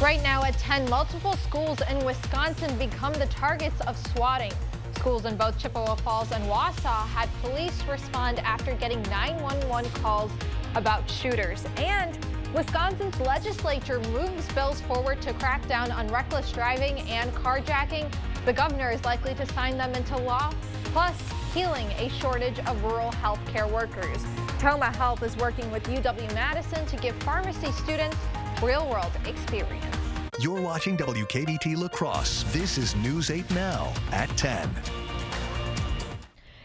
Right now at 10, multiple schools in Wisconsin become the targets of swatting. Schools in both Chippewa Falls and Wausau had police respond after getting 911 calls about shooters. And Wisconsin's legislature moves bills forward to crack down on reckless driving and carjacking. The governor is likely to sign them into law, plus healing a shortage of rural health care workers. Toma Health is working with UW-Madison to give pharmacy students real-world experience. You're watching WKBT La Crosse. This is News 8 Now at 10.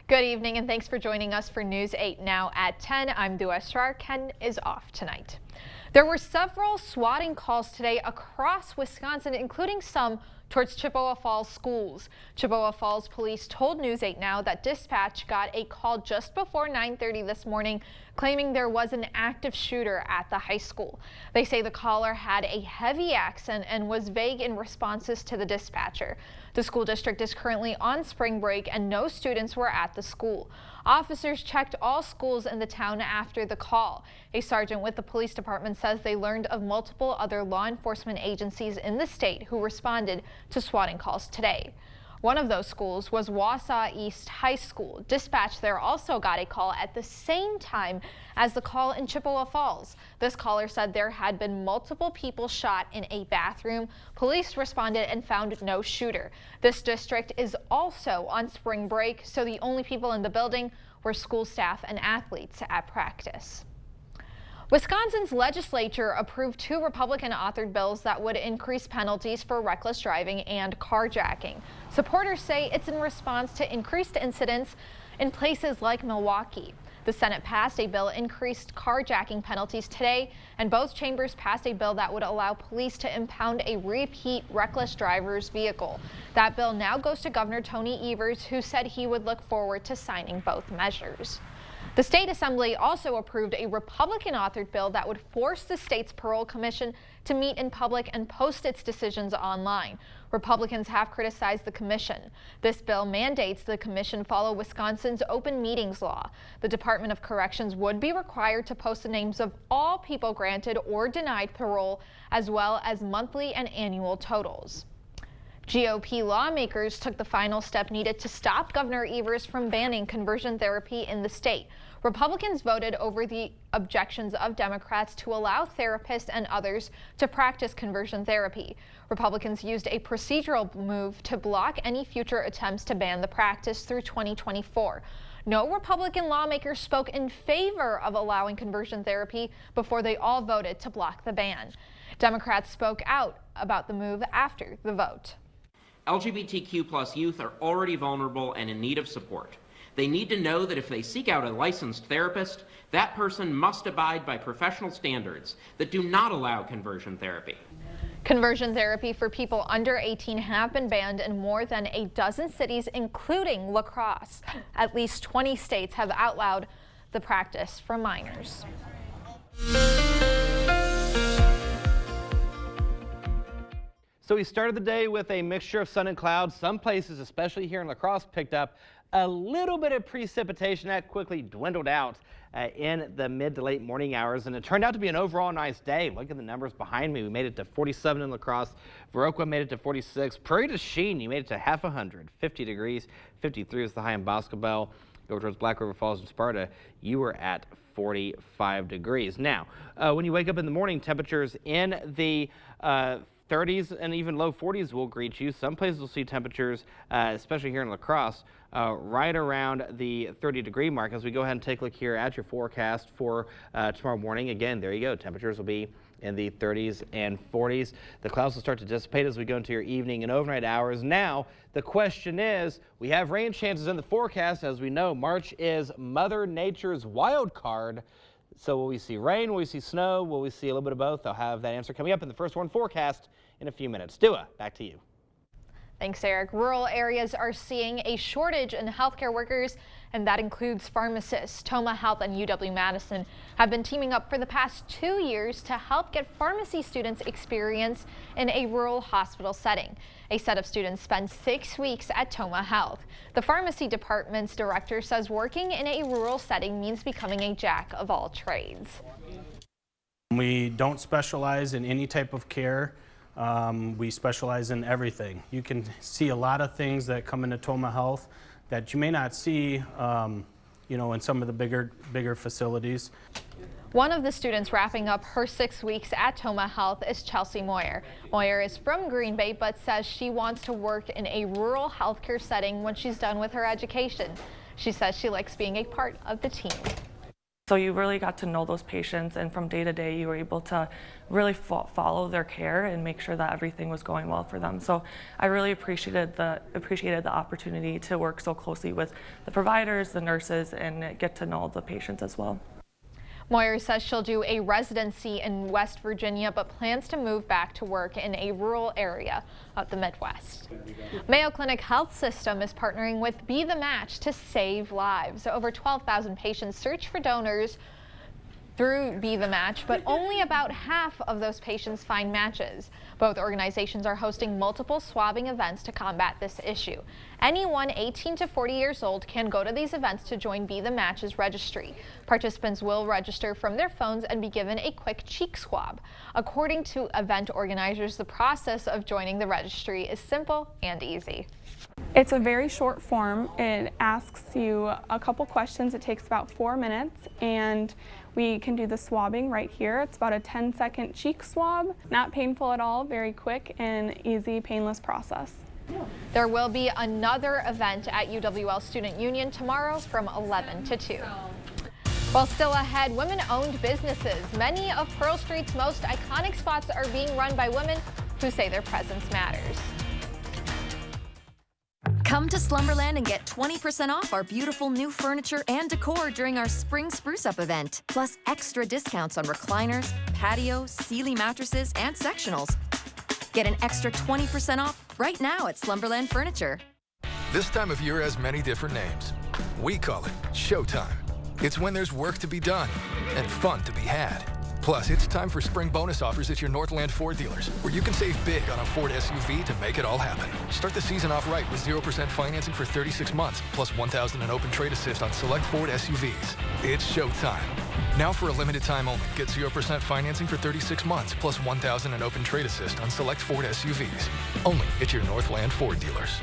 Good evening and thanks for joining us for News 8 Now at 10. I'm Dua Esrar. Ken is off tonight. There were several swatting calls today across Wisconsin, including some towards Chippewa Falls schools. Chippewa Falls police told News 8 Now that dispatch got a call just before 9:30 this morning claiming there was an active shooter at the high school. They say the caller had a heavy accent and was vague in responses to the dispatcher. The school district is currently on spring break and no students were at the school. Officers checked all schools in the town after the call. A sergeant with the police department says they learned of multiple other law enforcement agencies in the state who responded to swatting calls today. One of those schools was Wausau East High School. Dispatch there also got a call at the same time as the call in Chippewa Falls. This caller said there had been multiple people shot in a bathroom. Police responded and found no shooter. This district is also on spring break, so the only people in the building were school staff and athletes at practice. Wisconsin's legislature approved two Republican-authored bills that would increase penalties for reckless driving and carjacking. Supporters say it's in response to increased incidents in places like Milwaukee. The Senate passed a bill increased carjacking penalties today, and both chambers passed a bill that would allow police to impound a repeat reckless driver's vehicle. That bill now goes to Governor Tony Evers, who said he would look forward to signing both measures. The state assembly also approved a Republican-authored bill that would force the state's parole commission to meet in public and post its decisions online. Republicans have criticized the commission. This bill mandates the commission follow Wisconsin's open meetings law. The Department of Corrections would be required to post the names of all people granted or denied parole, as well as monthly and annual totals. GOP lawmakers took the final step needed to stop Governor Evers from banning conversion therapy in the state. Republicans voted over the objections of Democrats to allow therapists and others to practice conversion therapy. Republicans used a procedural move to block any future attempts to ban the practice through 2024. No Republican lawmakers spoke in favor of allowing conversion therapy before they all voted to block the ban. Democrats spoke out about the move after the vote. LGBTQ+ youth are already vulnerable and in need of support. They need to know that if they seek out a licensed therapist, that person must abide by professional standards that do not allow conversion therapy. Conversion therapy for people under 18 have been banned in more than a dozen cities, including La Crosse. At least 20 states have outlawed the practice for minors. So we started the day with a mixture of sun and clouds. Some places, especially here in La Crosse, picked up a little bit of precipitation that quickly dwindled out in the mid to late morning hours, and it turned out to be an overall nice day. Look at the numbers behind me. We made it to 47 in La Crosse. Viroqua made it to 46. Prairie du Chien, you made it to half 100, 50 degrees. 53 is the high in Boscobel. Go towards Black River Falls and Sparta, you were at 45 degrees. Now, when you wake up in the morning, temperatures in the 30s and even low 40s will greet you. Some places will see temperatures, especially here in La Crosse, right around the 30-degree mark. As we go ahead and take a look here at your forecast for tomorrow morning, again, there you go. Temperatures will be in the 30s and 40s. The clouds will start to dissipate as we go into your evening and overnight hours. Now, the question is, we have rain chances in the forecast. As we know, March is Mother Nature's wild card. So will we see rain? Will we see snow? Will we see a little bit of both? I'll have that answer coming up in the First Warn forecast in a few minutes. Dua, back to you. Thanks, Eric. Rural areas are seeing a shortage in healthcare workers, and that includes pharmacists. Toma Health and UW-Madison have been teaming up for the past 2 years to help get pharmacy students experience in a rural hospital setting. A set of students spend 6 weeks at Toma Health. The pharmacy department's director says working in a rural setting means becoming a jack of all trades. We don't specialize in any type of care. We specialize in everything. You can see a lot of things that come into Toma Health that you may not see, in some of the bigger facilities. One of the students wrapping up her 6 weeks at Toma Health is Chelsea Moyer. Moyer is from Green Bay, but says she wants to work in a rural healthcare setting when she's done with her education. She says she likes being a part of the team. So you really got to know those patients, and from day to day you were able to really follow their care and make sure that everything was going well for them. So I really appreciated the opportunity to work so closely with the providers, the nurses, and get to know the patients as well. Moyer says she'll do a residency in West Virginia, but plans to move back to work in a rural area of the Midwest. Mayo Clinic Health System is partnering with Be the Match to save lives. Over 12,000 patients search for donors through Be the Match, but only about half of those patients find matches. Both organizations are hosting multiple swabbing events to combat this issue. Anyone 18 to 40 years old can go to these events to join Be the Match's registry. Participants will register from their phones and be given a quick cheek swab. According to event organizers, the process of joining the registry is simple and easy. It's a very short form. It asks you a couple questions. It takes about 4 minutes, and we can do the swabbing right here. It's about a 10-second cheek swab. Not painful at all, very quick and easy, painless process. There will be another event at UWL Student Union tomorrow from 11 to 2. While still ahead, women-owned businesses. Many of Pearl Street's most iconic spots are being run by women who say their presence matters. Come to Slumberland and get 20% off our beautiful new furniture and decor during our Spring Spruce Up event. Plus extra discounts on recliners, patios, Sealy mattresses, and sectionals. Get an extra 20% off right now at Slumberland Furniture. This time of year has many different names. We call it Showtime. It's when there's work to be done and fun to be had. Plus, it's time for spring bonus offers at your Northland Ford dealers, where you can save big on a Ford SUV to make it all happen. Start the season off right with 0% financing for 36 months, plus $1,000 in open trade assist on select Ford SUVs. It's showtime. Now for a limited time only, get 0% financing for 36 months, plus $1,000 in open trade assist on select Ford SUVs. Only at your Northland Ford dealers.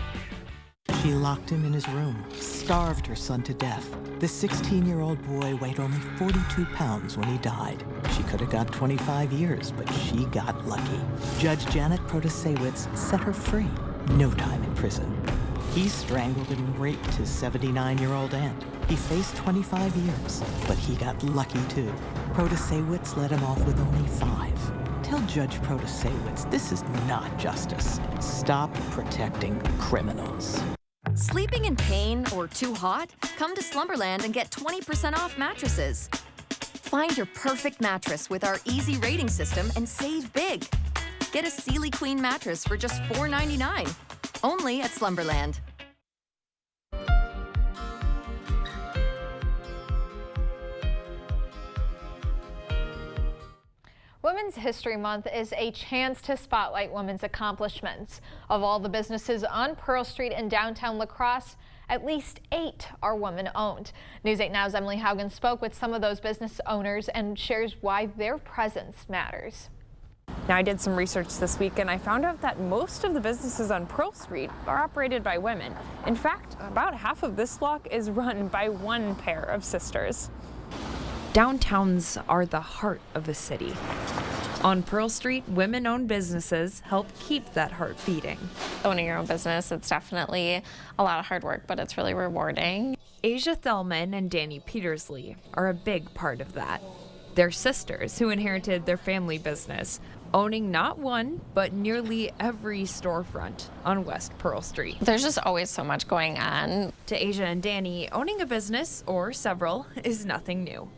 She locked him in his room, starved her son to death. The 16-year-old boy weighed only 42 pounds when he died. She could have got 25 years, but she got lucky. Judge Janet Protasewicz set her free. No time in prison. He strangled and raped his 79-year-old aunt. He faced 25 years, but he got lucky too. Protasewicz let him off with only 5. Tell Judge Protasewicz this is not justice. Stop protecting criminals. Sleeping in pain or too hot? Come to Slumberland and get 20% off mattresses. Find your perfect mattress with our easy rating system and save big. Get a Sealy Queen mattress for just $4.99. Only at Slumberland. Women's History Month is a chance to spotlight women's accomplishments. Of all the businesses on Pearl Street in downtown La Crosse, at least 8 are women-owned. News 8 Now's Emily Haugen spoke with some of those business owners and shares why their presence matters. Now, I did some research this week and I found out that most of the businesses on Pearl Street are operated by women. In fact, about half of this block is run by one pair of sisters. Downtowns are the heart of a city. On Pearl Street, women-owned businesses help keep that heart beating. Owning your own business, it's definitely a lot of hard work, but it's really rewarding. Asia Thelman and Danny Petersley are a big part of that. They're sisters who inherited their family business, owning not one, but nearly every storefront on West Pearl Street. There's just always so much going on. To Asia and Danny, owning a business, or several, is nothing new.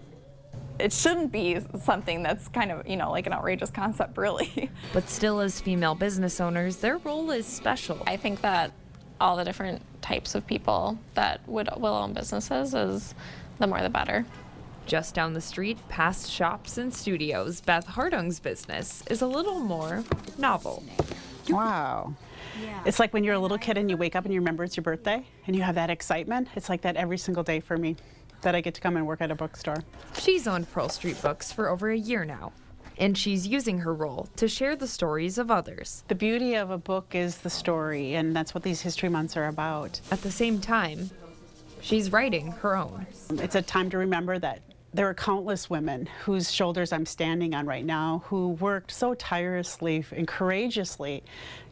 It shouldn't be something that's kind of, like an outrageous concept, really. But still, as female business owners, their role is special. I think that all the different types of people that will own businesses is the more the better. Just down the street, past shops and studios, Beth Hardung's business is a little more novel. Wow. Yeah. It's like when you're a little kid and you wake up and you remember it's your birthday and you have that excitement. It's like that every single day for me, that I get to come and work at a bookstore. She's owned Pearl Street Books for over a year now. and she's using her role to share the stories of others. The beauty of a book is the story, and that's what these History Months are about. At the same time, she's writing her own. It's a time to remember that there are countless women whose shoulders I'm standing on right now who worked so tirelessly and courageously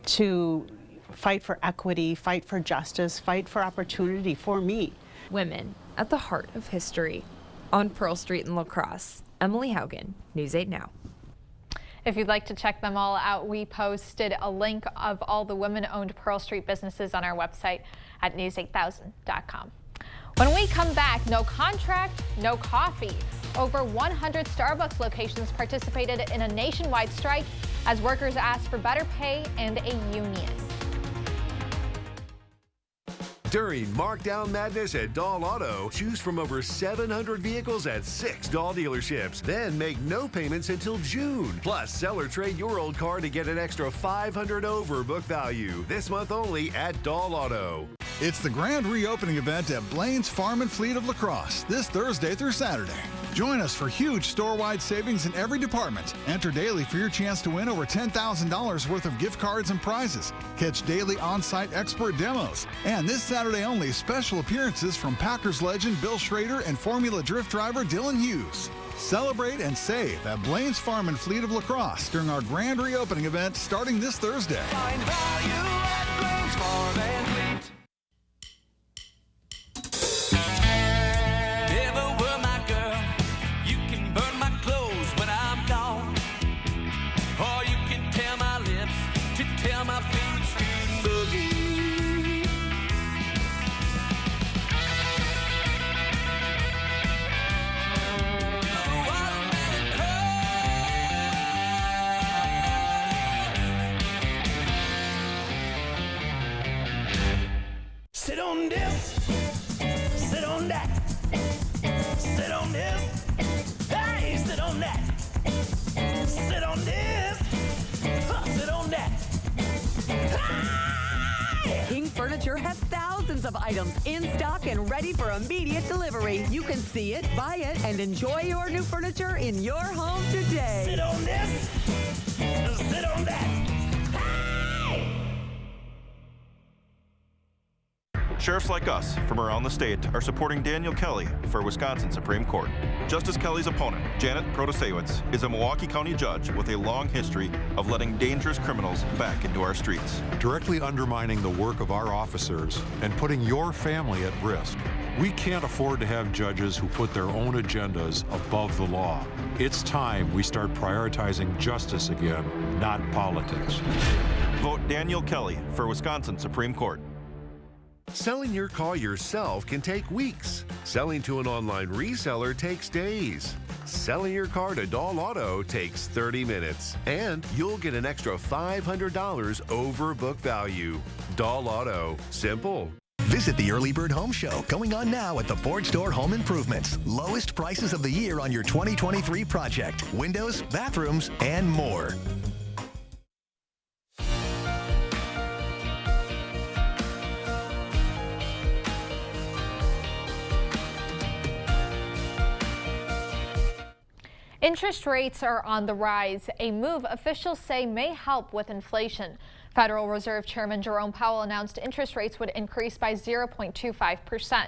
to fight for equity, fight for justice, fight for opportunity for me. Women at the heart of history. On Pearl Street in La Crosse, Emily Haugen, News 8 Now. If you'd like to check them all out, we posted a link of all the women-owned Pearl Street businesses on our website at news8000.com. When we come back, no contract, no coffee. Over 100 Starbucks locations participated in a nationwide strike as workers asked for better pay and a union. During Markdown Madness at Dahl Auto, choose from over 700 vehicles at 6 Dahl dealerships. Then make no payments until June. Plus, sell or trade your old car to get an extra $500 over book value. This month only at Dahl Auto. It's the grand reopening event at Blaine's Farm and Fleet of La Crosse this Thursday through Saturday. Join us for huge store-wide savings in every department. Enter daily for your chance to win over $10,000 worth of gift cards and prizes. Catch daily on-site expert demos. And this Saturday only, special appearances from Packers legend Bill Schrader and Formula Drift driver Dylan Hughes. Celebrate and save at Blaine's Farm and Fleet of La Crosse during our grand reopening event starting this Thursday. Find value at Blaine's Farm and Fleet. Sit on this, sit on that, sit on this, hey, sit on that, sit on this, sit on that. Hey! King Furniture has thousands of items in stock and ready for immediate delivery. You can see it, buy it, and enjoy your new furniture in your home today. Sit on this, sit on that. Sheriffs like us from around the state are supporting Daniel Kelly for Wisconsin Supreme Court. Justice Kelly's opponent, Janet Protasiewicz, is a Milwaukee County judge with a long history of letting dangerous criminals back into our streets. Directly undermining the work of our officers and putting your family at risk. We can't afford to have judges who put their own agendas above the law. It's time we start prioritizing justice again, not politics. Vote Daniel Kelly for Wisconsin Supreme Court. Selling your car yourself can take weeks. Selling to an online reseller takes days. Selling your car to Dahl Auto takes 30 minutes. And you'll get an extra $500 over book value. Dahl Auto. Simple. Visit the Early Bird Home Show, going on now at the Ford Store Home Improvements. Lowest prices of the year on your 2023 project. Windows, bathrooms, and more. Interest rates are on the rise, a move officials say may help with inflation. Federal Reserve Chairman Jerome Powell announced interest rates would increase by 0.25%.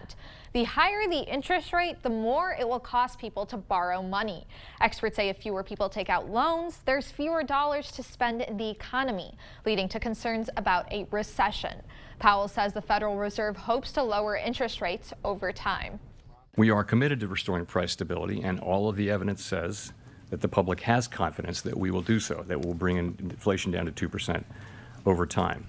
The higher the interest rate, the more it will cost people to borrow money. Experts say if fewer people take out loans, there's fewer dollars to spend in the economy, leading to concerns about a recession. Powell says the Federal Reserve hopes to lower interest rates over time. We are committed to restoring price stability, and all of the evidence says that the public has confidence that we will do so, that we'll bring inflation down to 2% over time.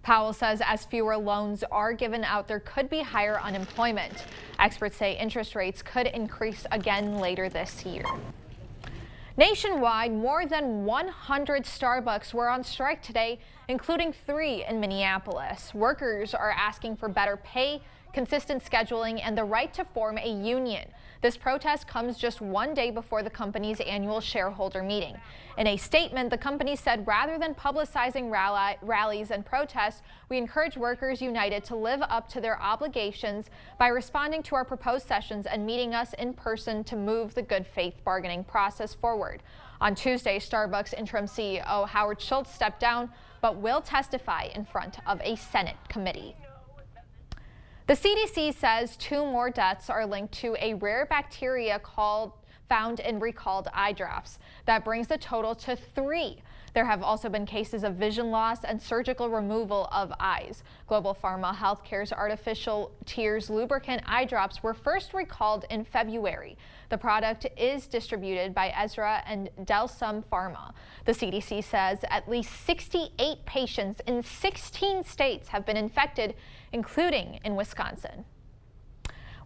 Powell says as fewer loans are given out, there could be higher unemployment. Experts say interest rates could increase again later this year. Nationwide, more than 100 Starbucks were on strike today, including 3 in Minneapolis. Workers are asking for better pay, consistent scheduling, and the right to form a union. This protest comes just one day before the company's annual shareholder meeting. In a statement, the company said rather than publicizing rallies and protests, we encourage Workers United to live up to their obligations by responding to our proposed sessions and meeting us in person to move the good faith bargaining process forward. On Tuesday, Starbucks interim CEO Howard Schultz stepped down, but will testify in front of a Senate committee. The CDC says 2 more deaths are linked to a rare bacteria found in recalled eye drops. That brings the total to 3. There have also been cases of vision loss and surgical removal of eyes. Global Pharma Healthcare's artificial tears lubricant eye drops were first recalled in February. The product is distributed by Ezra and Delsum Pharma. The CDC says at least 68 patients in 16 states have been infected, including in Wisconsin.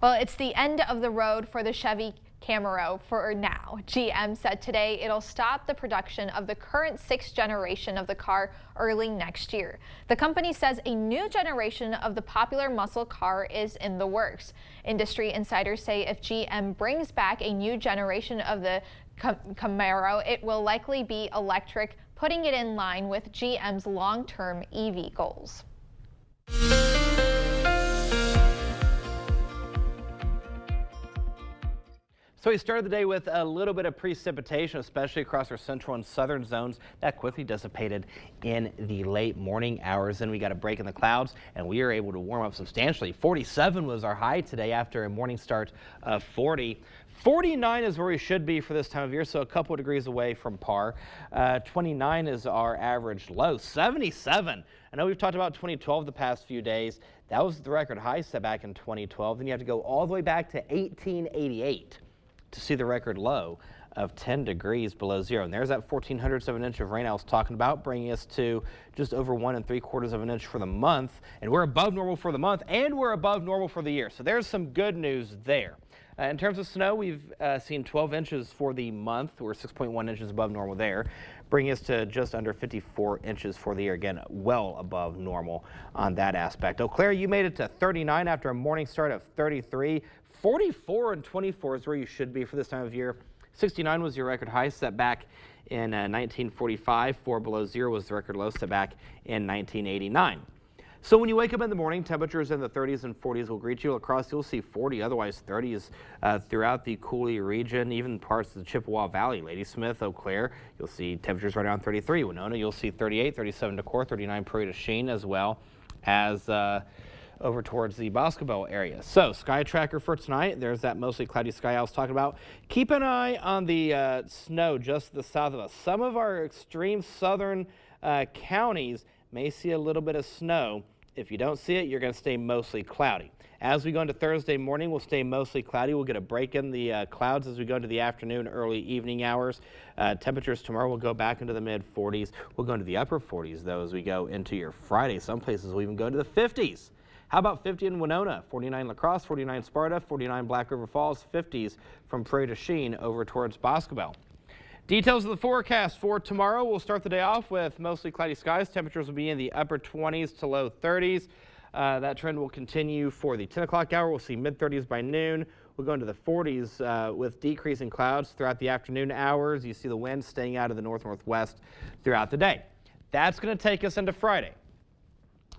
Well, it's the end of the road for the Chevy Camaro for now. GM said today it'll stop the production of the current 6th generation of the car early next year. The company says a new generation of the popular muscle car is in the works. Industry insiders say if GM brings back a new generation of the Camaro, it will likely be electric, putting it in line with GM's long-term EV goals. So we started the day with a little bit of precipitation, especially across our central and southern zones. That quickly dissipated in the late morning hours. Then we got a break in the clouds, and we are able to warm up substantially. 47 was our high today after a morning start of 40. 49 is where we should be for this time of year, so a couple of degrees away from par. 29 is our average low. 77. I know we've talked about 2012 the past few days. That was the record high set back in 2012. Then you have to go all the way back to 1888. To see the record low of 10 degrees below zero. And there's that 0.14 of an inch of rain I was talking about, bringing us to just over 1 3/4 of an inch for the month. And we're above normal for the month, and we're above normal for the year. So there's some good news there. In terms of snow, we've seen 12 inches for the month. We're 6.1 inches above normal there, bringing us to just under 54 inches for the year. Again, well above normal on that aspect. Eau Claire, you made it to 39 after a morning start of 33. 44 and 24 is where you should be for this time of year. 69 was your record high set back in 1945. 4 below zero was the record low set back in 1989. So when you wake up in the morning, temperatures in the 30s and 40s will greet you. Across, you'll see 40, otherwise 30s throughout the Cooley region, even parts of the Chippewa Valley. Ladysmith, Eau Claire, you'll see temperatures right around 33. Winona, you'll see 38, 37 Decorah, 39 Prairie du Chien, as well as over towards the Boscobel area. So sky tracker for tonight, there's that mostly cloudy sky I was talking about. Keep an eye on the snow just to the south of us. Some of our extreme southern counties may see a little bit of snow. If you don't see it, you're going to stay mostly cloudy. As we go into Thursday morning, we'll stay mostly cloudy. We'll get a break in the clouds as we go into the afternoon, early evening hours. Temperatures tomorrow will go back into the mid-40s. We'll go into the upper 40s, though, as we go into your Friday. Some places will even go to the 50s. How about 50 in Winona, 49 La Crosse, 49 Sparta, 49 Black River Falls, 50s from Prairie du Chien over towards Boscobel. Details of the forecast for tomorrow. We'll start the day off with mostly cloudy skies. Temperatures will be in the upper 20s to low 30s. That trend will continue for the 10 o'clock hour. We'll see mid-30s by noon. We'll go into the 40s with decreasing clouds throughout the afternoon hours. You see the wind staying out of the north-northwest throughout the day. That's going to take us into Friday.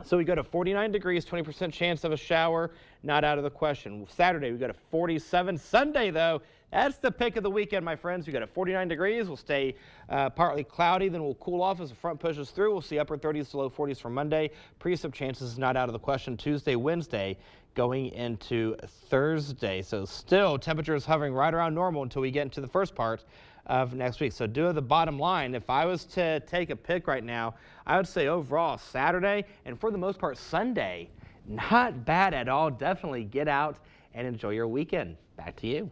So we go to 49 degrees, 20% chance of a shower, not out of the question. Saturday, we go to 47. Sunday, though, that's the pick of the weekend, my friends. We go to 49 degrees. We'll stay partly cloudy, then we'll cool off as the front pushes through. We'll see upper 30s to low 40s for Monday. Precip chances not out of the question. Tuesday, Wednesday, going into Thursday. So still temperatures hovering right around normal until we get into the first part of next week. So due to the bottom line, if I was to take a pick right now, I would say overall Saturday and for the most part Sunday, not bad at all. Definitely get out and enjoy your weekend. Back to you.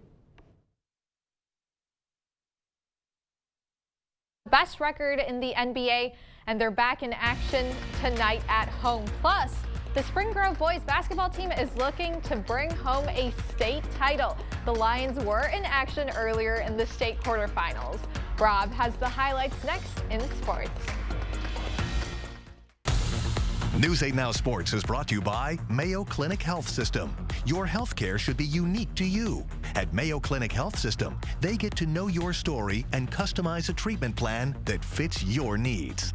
Best record in the NBA, and they're back in action tonight at home. Plus, the Spring Grove boys basketball team is looking to bring home a state title. The Lions were in action earlier in the state quarterfinals. Rob has the highlights next in sports. News 8 Now Sports is brought to you by Mayo Clinic Health System. Your health care should be unique to you. At Mayo Clinic Health System, they get to know your story and customize a treatment plan that fits your needs.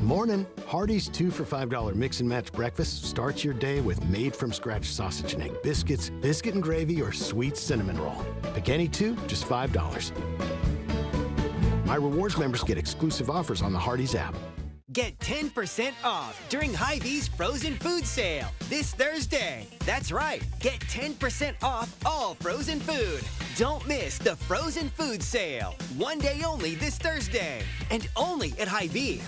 Morning. Hardee's 2 for $5 mix and match breakfast starts your day with made-from-scratch sausage and egg biscuits, biscuit and gravy, or sweet cinnamon roll. Pick any two, just $5. My Rewards members get exclusive offers on the Hardee's app. Get 10% off during Hy-Vee's frozen food sale this Thursday. That's right, get 10% off all frozen food. Don't miss the frozen food sale. One day only this Thursday, and only at Hy-Vee.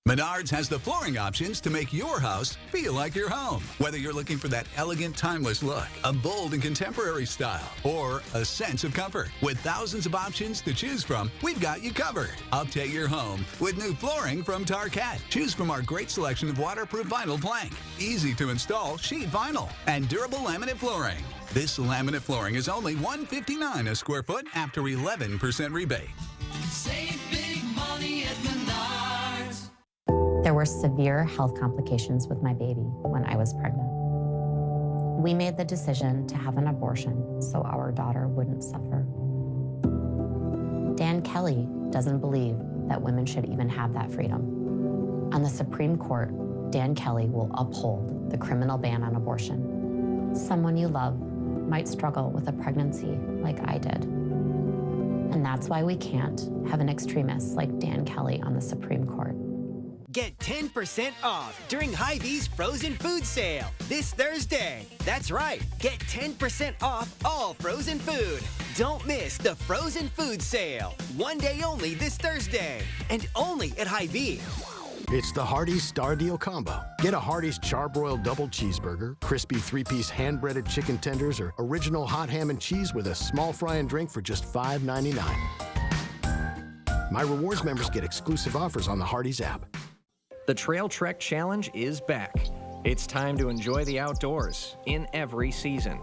Menards has the flooring options to make your house feel like your home. Whether you're looking for that elegant, timeless look, a bold and contemporary style, or a sense of comfort. With thousands of options to choose from, we've got you covered. Update your home with new flooring from Tarkett. Choose from our great selection of waterproof vinyl plank, easy to install sheet vinyl, and durable laminate flooring. This laminate flooring is only $159 a square foot after 11% rebate. Save big money at Menards. There were severe health complications with my baby when I was pregnant. We made the decision to have an abortion so our daughter wouldn't suffer. Dan Kelly doesn't believe that women should even have that freedom. On the Supreme Court, Dan Kelly will uphold the criminal ban on abortion. Someone you love might struggle with a pregnancy like I did. And that's why we can't have an extremist like Dan Kelly on the Supreme Court. Get 10% off during Hy-Vee's frozen food sale this Thursday. That's right, get 10% off all frozen food. Don't miss the frozen food sale. One day only this Thursday, and only at Hy-Vee. It's the Hardee's Star Deal Combo. Get a Hardee's Charbroiled Double Cheeseburger, crispy 3-piece hand-breaded chicken tenders, or original hot ham and cheese with a small fry and drink for just $5.99. My Rewards members get exclusive offers on the Hardee's app. The Trail Trek Challenge is back. It's time to enjoy the outdoors in every season.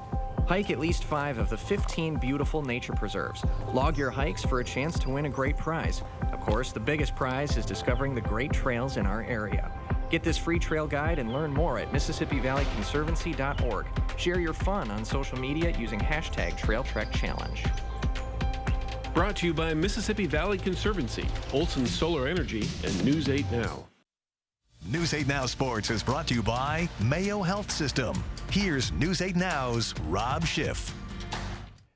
Hike at least 5 of the 15 beautiful nature preserves. Log your hikes for a chance to win a great prize. Of course, the biggest prize is discovering the great trails in our area. Get this free trail guide and learn more at MississippiValleyConservancy.org. Share your fun on social media using hashtag #TrailTrekChallenge. Brought to you by Mississippi Valley Conservancy, Olson Solar Energy, and News 8 Now. News 8 Now Sports is brought to you by Mayo Health System. Here's News 8 Now's Rob Schiff.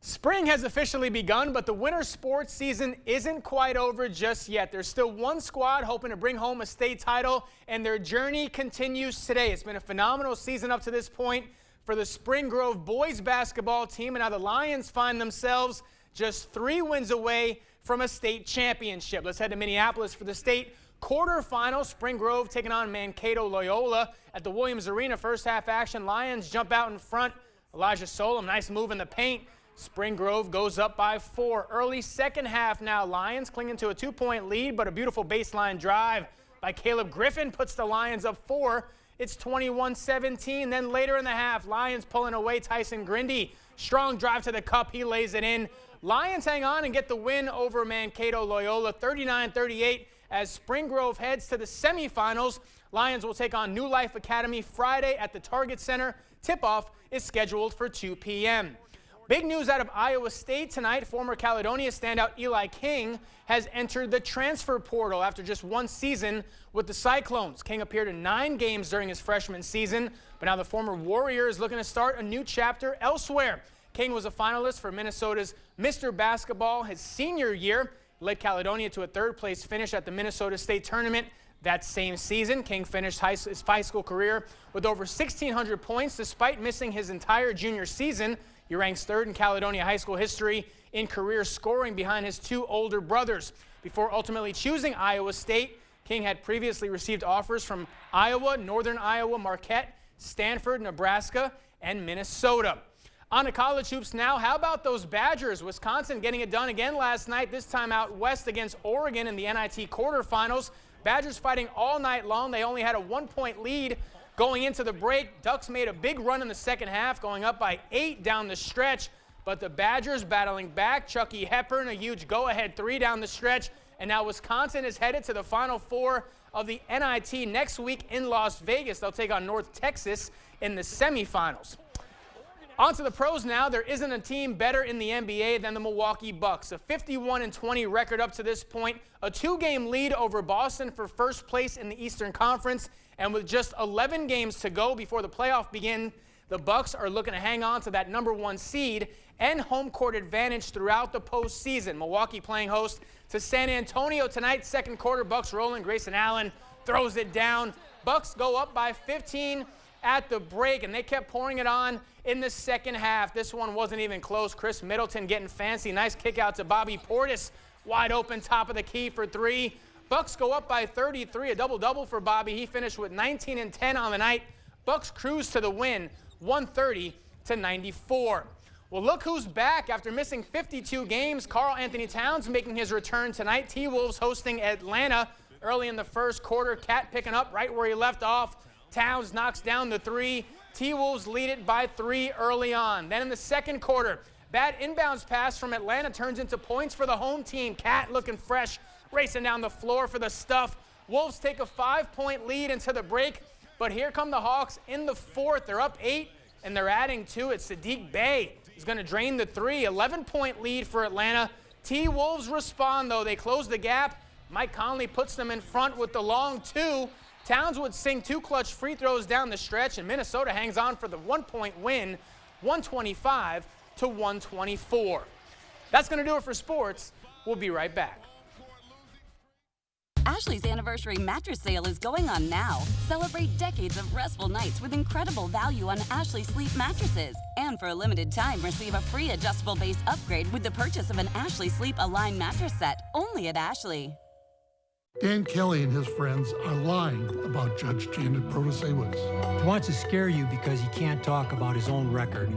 Spring has officially begun, but the winter sports season isn't quite over just yet. There's still one squad hoping to bring home a state title, and their journey continues today. It's been a phenomenal season up to this point for the Spring Grove boys basketball team, and now the Lions find themselves just 3 wins away from a state championship. Let's head to Minneapolis for the state quarterfinal. Spring Grove taking on Mankato Loyola at the Williams Arena. First half action, Lions jump out in front. Elijah Solom, nice move in the paint. Spring Grove goes up by 4. Early second half now, Lions clinging to a 2-point lead, but a beautiful baseline drive by Caleb Griffin puts the Lions up 4. It's 21-17. Then later in the half, Lions pulling away Tyson Grindy. Strong drive to the cup, he lays it in. Lions hang on and get the win over Mankato Loyola, 39-38. As Spring Grove heads to the semifinals, Lions will take on New Life Academy Friday at the Target Center. Tip-off is scheduled for 2 p.m. Big news out of Iowa State tonight. Former Caledonia standout Eli King has entered the transfer portal after just 1 season with the Cyclones. King appeared in 9 games during his freshman season, but now the former Warrior is looking to start a new chapter elsewhere. King was a finalist for Minnesota's Mr. Basketball his senior year. Led Caledonia to a 3rd-place finish at the Minnesota State Tournament that same season. King finished his high school career with over 1,600 points despite missing his entire junior season. He ranks 3rd in Caledonia high school history in career scoring behind his 2 older brothers. Before ultimately choosing Iowa State, King had previously received offers from Iowa, Northern Iowa, Marquette, Stanford, Nebraska, and Minnesota. On to college hoops now. How about those Badgers? Wisconsin getting it done again last night, this time out west against Oregon in the NIT quarterfinals. Badgers fighting all night long. They only had a 1-point lead going into the break. Ducks made a big run in the second half, going up by 8 down the stretch. But the Badgers battling back. Chucky Hepburn, a huge go-ahead 3 down the stretch And now Wisconsin is headed to the Final Four of the NIT next week in Las Vegas. They'll take on North Texas in the semifinals. On to the pros now. There isn't a team better in the NBA than the Milwaukee Bucks. A 51-20 record up to this point, a 2-game lead over Boston for first place in the Eastern Conference, and with just 11 games to go before the playoff begin, the Bucks are looking to hang on to that #1 seed and home court advantage throughout the postseason. Milwaukee playing host to San Antonio tonight. Second quarter, Bucks rolling. Grayson Allen throws it down. Bucks go up by 15 at the break, and they kept pouring it on in the second half. This one wasn't even close. Chris Middleton getting fancy. Nice kick out to Bobby Portis. Wide open, top of the key for 3. Bucks go up by 33, a double-double for Bobby. He finished with 19 and 10 on the night. Bucks cruise to the win, 130-94. Well, look who's back after missing 52 games. Karl Anthony Towns making his return tonight. T-Wolves hosting Atlanta early in the first quarter. Cat picking up right where he left off. Towns knocks down the 3. T-Wolves lead it by 3 early on. Then in the second quarter, bad inbounds pass from Atlanta turns into points for the home team. Cat looking fresh, racing down the floor for the stuff. Wolves take a 5-point lead into the break, but here come the Hawks in the fourth. They're up 8, and they're adding to it. Sadiq Bey is going to drain the 3. 11-point lead for Atlanta. T-Wolves respond, though. They close the gap. Mike Conley puts them in front with the long 2. Towns would sing 2 clutch free throws down the stretch, and Minnesota hangs on for the 1-point win, 125-124. That's going to do it for sports. We'll be right back. Ashley's anniversary mattress sale is going on now. Celebrate decades of restful nights with incredible value on Ashley Sleep mattresses. And for a limited time, receive a free adjustable base upgrade with the purchase of an Ashley Sleep Align mattress set, only at Ashley. Dan Kelly and his friends are lying about Judge Janet Protasiewicz. He wants to scare you because he can't talk about his own record.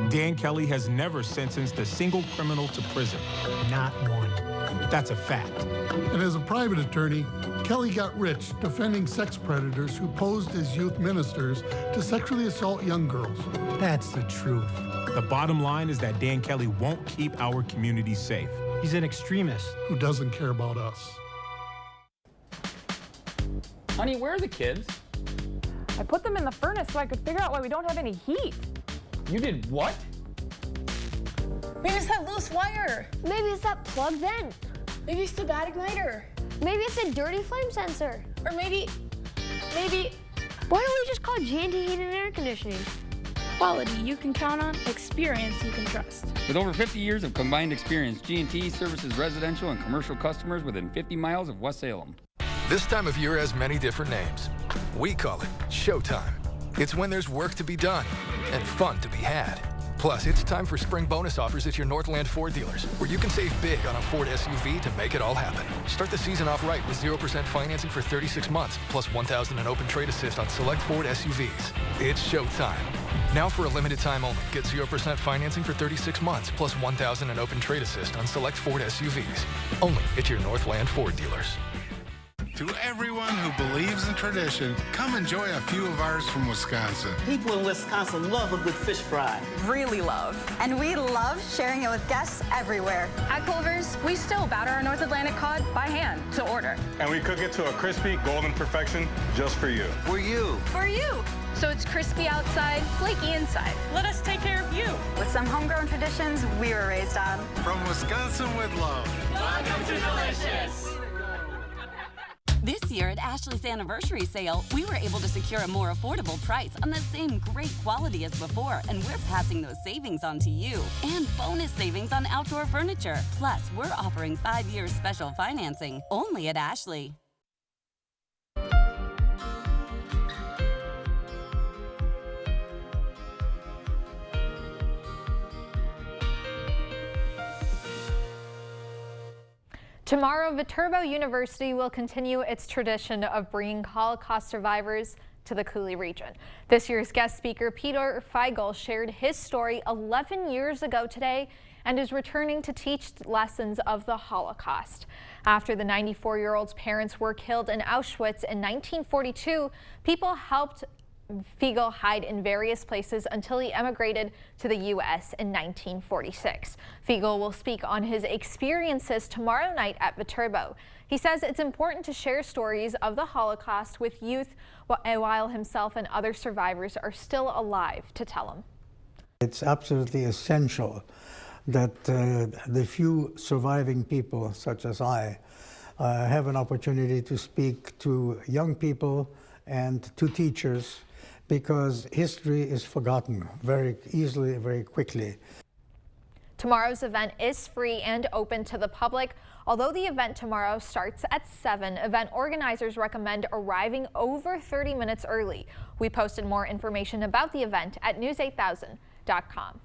Dan Kelly has never sentenced a single criminal to prison. Not one. That's a fact. And as a private attorney, Kelly got rich defending sex predators who posed as youth ministers to sexually assault young girls. That's the truth. The bottom line is that Dan Kelly won't keep our community safe. He's an extremist who doesn't care about us. Honey, where are the kids? I put them in the furnace so I could figure out why we don't have any heat. You did what? Maybe it's that loose wire. Maybe it's that plug vent. Maybe it's the bad igniter. Maybe it's a dirty flame sensor. Or maybe... Why don't we just call G&T Heating and Air Conditioning? Quality you can count on, experience you can trust. With over 50 years of combined experience, G&T services residential and commercial customers within 50 miles of West Salem. This time of year has many different names. We call it Showtime. It's when there's work to be done and fun to be had. Plus, it's time for spring bonus offers at your Northland Ford dealers, where you can save big on a Ford SUV to make it all happen. Start the season off right with 0% financing for 36 months, plus $1,000 in open trade assist on select Ford SUVs. It's showtime. Now for a limited time only, get 0% financing for 36 months, plus $1,000 in open trade assist on select Ford SUVs. Only at your Northland Ford dealers. To everyone who believes in tradition, come enjoy a few of ours from Wisconsin. People in Wisconsin love a good fish fry. Really love. And we love sharing it with guests everywhere. At Culver's, we still batter our North Atlantic cod by hand to order. And we cook it to a crispy, golden perfection just for you. For you. For you. So it's crispy outside, flaky inside. Let us take care of you. With some homegrown traditions we were raised on. From Wisconsin with love. Welcome to Delicious. This year at Ashley's anniversary sale, we were able to secure a more affordable price on the same great quality as before, and we're passing those savings on to you. And bonus savings on outdoor furniture. Plus, we're offering 5 years special financing, only at Ashley. Tomorrow, Viterbo University will continue its tradition of bringing Holocaust survivors to the Coulee region. This year's guest speaker, Peter Feigl, shared his story 11 years ago today and is returning to teach lessons of the Holocaust. After the 94-year-old's parents were killed in Auschwitz in 1942, people helped Fiegel hide in various places until he emigrated to the U.S. in 1946. Fiegel will speak on his experiences tomorrow night at Viterbo. He says it's important to share stories of the Holocaust with youth while himself and other survivors are still alive to tell them. It's absolutely essential that the few surviving people, such as I, have an opportunity to speak to young people and to teachers, because history is forgotten very easily, very quickly. Tomorrow's event is free and open to the public. Although the event tomorrow starts at 7, event organizers recommend arriving over 30 minutes early. We posted more information about the event at news8000.com.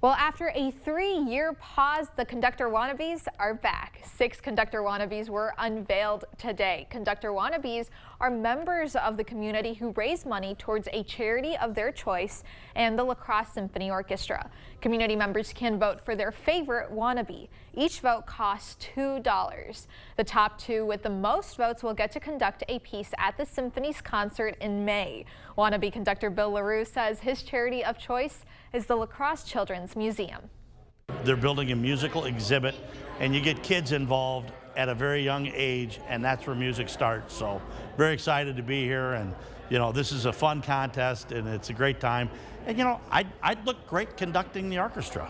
Well, after a 3-year pause, the Conductor Wannabes are back. 6 Conductor Wannabes were unveiled today. Conductor Wannabes are members of the community who raise money towards a charity of their choice and the La Crosse Symphony Orchestra. Community members can vote for their favorite wannabe. Each vote costs $2. The top 2 with the most votes will get to conduct a piece at the Symphony's concert in May. Wannabe conductor Bill LaRue says his charity of choice is the La Crosse Children's Museum. They're building a musical exhibit, and you get kids involved at a very young age, and that's where music starts. So very excited to be here, and this is a fun contest, and it's a great time. And I'd look great conducting the orchestra.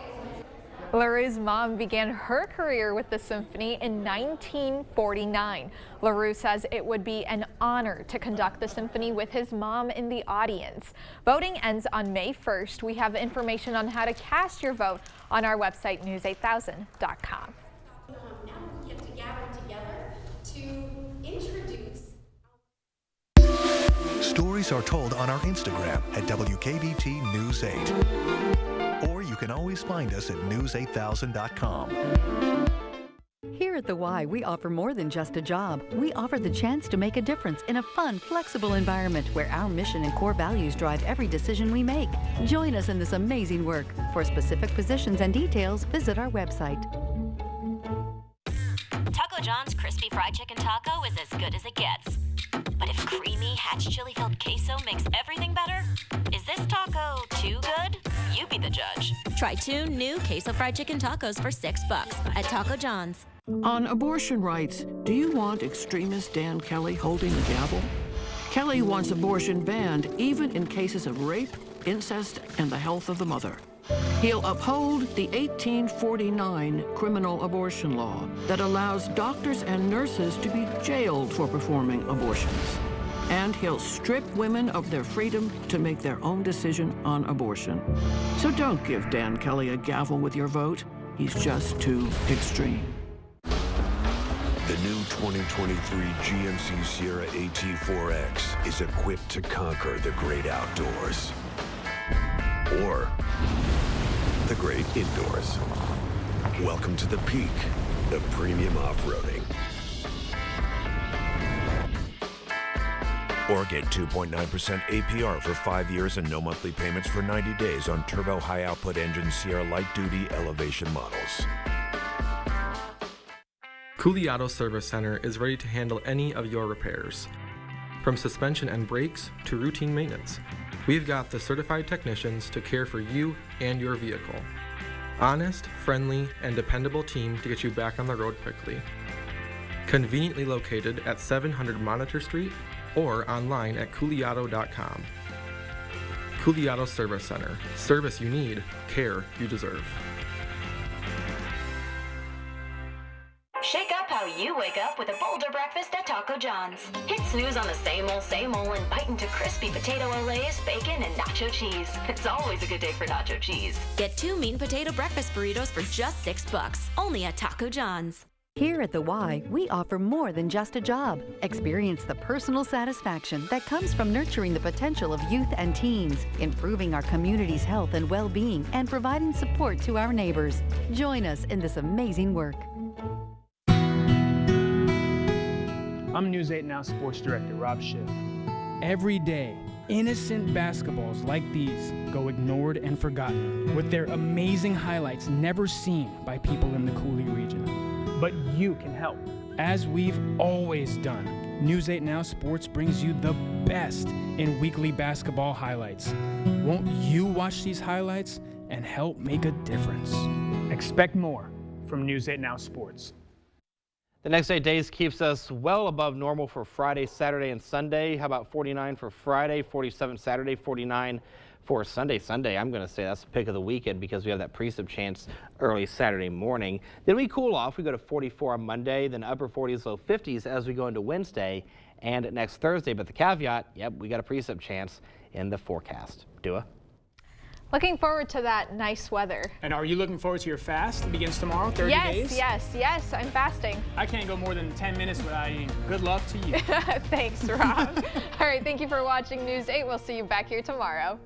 LaRue's mom began her career with the symphony in 1949. LaRue says it would be an honor to conduct the symphony with his mom in the audience. Voting ends on May 1st. We have information on how to cast your vote on our website, news8000.com. Now we get to gather together to introduce. Stories are told on our Instagram at WKBT News 8. Or you can always find us at news8000.com. Here at The Y, we offer more than just a job. We offer the chance to make a difference in a fun, flexible environment where our mission and core values drive every decision we make. Join us in this amazing work. For specific positions and details, visit our website. Taco John's crispy fried chicken taco is as good as it gets. But if creamy, hatch chili-filled queso makes everything better, is this taco too good? You be the judge. Try 2 new queso fried chicken tacos for $6 at Taco John's. On abortion rights, do you want extremist Dan Kelly holding the gavel? Kelly wants abortion banned even in cases of rape, incest, and the health of the mother. He'll uphold the 1849 criminal abortion law that allows doctors and nurses to be jailed for performing abortions. And he'll strip women of their freedom to make their own decision on abortion. So don't give Dan Kelly a gavel with your vote. He's just too extreme. The new 2023 GMC Sierra AT4X is equipped to conquer the great outdoors. Or the great indoors. Welcome to the peak of premium off-roading. Or get 2.9% APR for 5 years and no monthly payments for 90 days on turbo high-output engine Sierra light-duty elevation models. Cooley Auto Service Center is ready to handle any of your repairs. From suspension and brakes to routine maintenance, we've got the certified technicians to care for you and your vehicle. Honest, friendly, and dependable team to get you back on the road quickly. Conveniently located at 700 Monitor Street or online at cooleyauto.com. Cooley Auto Service Center. Service you need, care you deserve. Shake up how you wake up with a bolder breakfast at Taco John's. Hit snooze on the same old, and bite into crispy potato olays, bacon, and nacho cheese. It's always a good day for nacho cheese. Get 2 meat and potato breakfast burritos for just $6, only at Taco John's. Here at The Y, we offer more than just a job. Experience the personal satisfaction that comes from nurturing the potential of youth and teens, improving our community's health and well-being, and providing support to our neighbors. Join us in this amazing work. I'm News 8 Now Sports Director Rob Schiff. Every day, innocent basketballs like these go ignored and forgotten, with their amazing highlights never seen by people in the Cooley region. but you can help. As we've always done, News 8 Now Sports brings you the best in weekly basketball highlights. Won't you watch these highlights and help make a difference? Expect more from News 8 Now Sports. The next 8 days keeps us well above normal for Friday, Saturday, and Sunday. How about 49 for Friday, 47 Saturday, 49 for Sunday. Sunday, I'm going to say that's the pick of the weekend because we have that precip chance early Saturday morning. Then we cool off. We go to 44 on Monday, then upper 40s, low 50s as we go into Wednesday and next Thursday. But the caveat, yep, we got a precip chance in the forecast. Dua? Looking forward to that nice weather. And are you looking forward to your fast? It begins tomorrow, 30 days? Yes, I'm fasting. I can't go more than 10 minutes without eating. Good luck to you. Thanks, Rob. All right, thank you for watching News 8. We'll see you back here tomorrow.